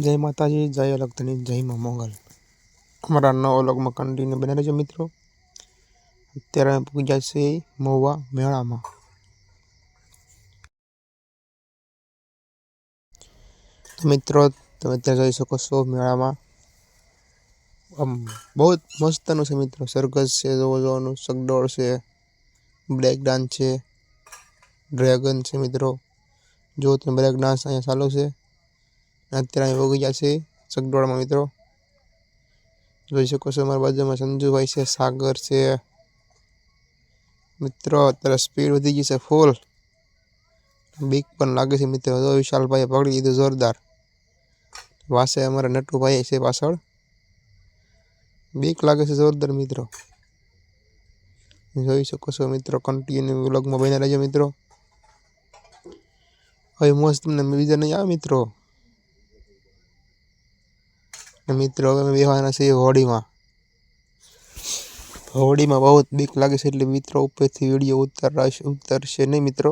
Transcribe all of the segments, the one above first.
जय माताजी, जय अलगतनी, जय मां मोगल। हमारा नवा व्लॉगમાં કન્ટિન્યુ બને રહેજો મિત્રો। અત્યારે અમે પૂગ્યા છે મહુવા મેળામાં। તો મિત્રો તમે ત્યાં જોઈ શકો છો મેળામાં આમ બહુ મસ્તનું છે મિત્રો। સરઘસ છે, જોવાનું ચકડોળ છે, બ્રેક ડાન્સ છે, ડ્રેગન છે મિત્રો। જો તમે બ્રેક ડાન્સ અહીંયા ચાલુ છે। અત્યારે અમે ગયા છે ચકડોળમાં મિત્રો। જોઈ શકો છો અમારી બાજુમાં સંજુભાઈ છે, સાગર છે મિત્રો। અત્યારે સ્પીડ વધી ગઈ છે ફૂલ, બીક પણ લાગે છે મિત્રો। જો વિશાલભાઈએ પકડી લીધું જોરદાર। વાસે અમારા નટુભાઈ છે પાછળ, બીક લાગે છે જોરદાર મિત્રો। જોઈ શકો છો મિત્રો, કન્ટિન્યુ વ્લોગમાં બન્યા રહેજો મિત્રો। હવે મોજ તમને બીજા નહીં આવે મિત્રો। મિત્રો હવે અમે બેહવાના છીએ હોડીમાં। હોડીમાં બહુ બીક લાગે છે એટલે મિત્રો ઉપરથી વિડીયો ઉતરશે નહીં મિત્રો।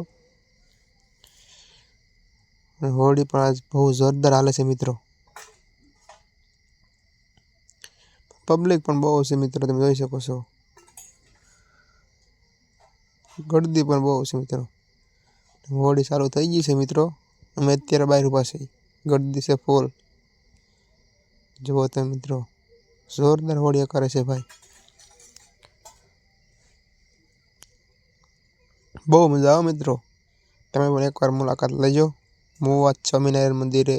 હોડી પણ આજ બહુ જોરદાર હાલે છે મિત્રો। પબ્લિક પણ બહુ છે મિત્રો, તમે જોઈ શકો છો। ગળદી પણ બહુ છે મિત્રો। હોડી ચાલુ થઈ ગઈ છે મિત્રો। અમે અત્યારે બહાર ઊભા છીએ, ગળદી છે ફૂલ। જુઓ તમે મિત્રો, જોરદાર હોડી કરે છે ભાઈ। બહુ મજા આવે મિત્રો। તમે પણ એકવાર મુલાકાત લેજો મહુવા સ્વામિનારાયણ મંદિરે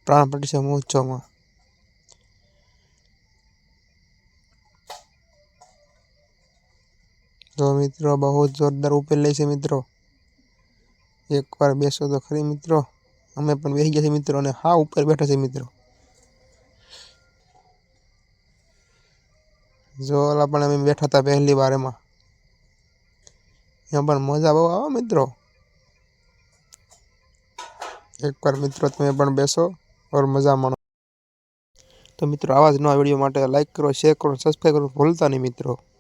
પ્રાણ પ્રતિષ્ઠા મહોત્સવમાં। તો મિત્રો બહુ જોરદાર ઉપર લે છે મિત્રો। એકવાર બેસો તો ખરી મિત્રો। અમે પણ બેસી ગયા છે મિત્રો અને હા ઉપર બેઠા છે મિત્રો। જો ઓલા પણ અમે બેઠા હતા પહેલી વાર એમાં પણ મજા બહુ આવે મિત્રો। એકવાર મિત્રો તમે પણ બેસો और મજા માણો। તો મિત્રો આવા જ નવા વિડીયો માટે લાઈક કરો, શેર કરો, સબસ્ક્રાઈબ કરો ભૂલતા નહીં મિત્રો।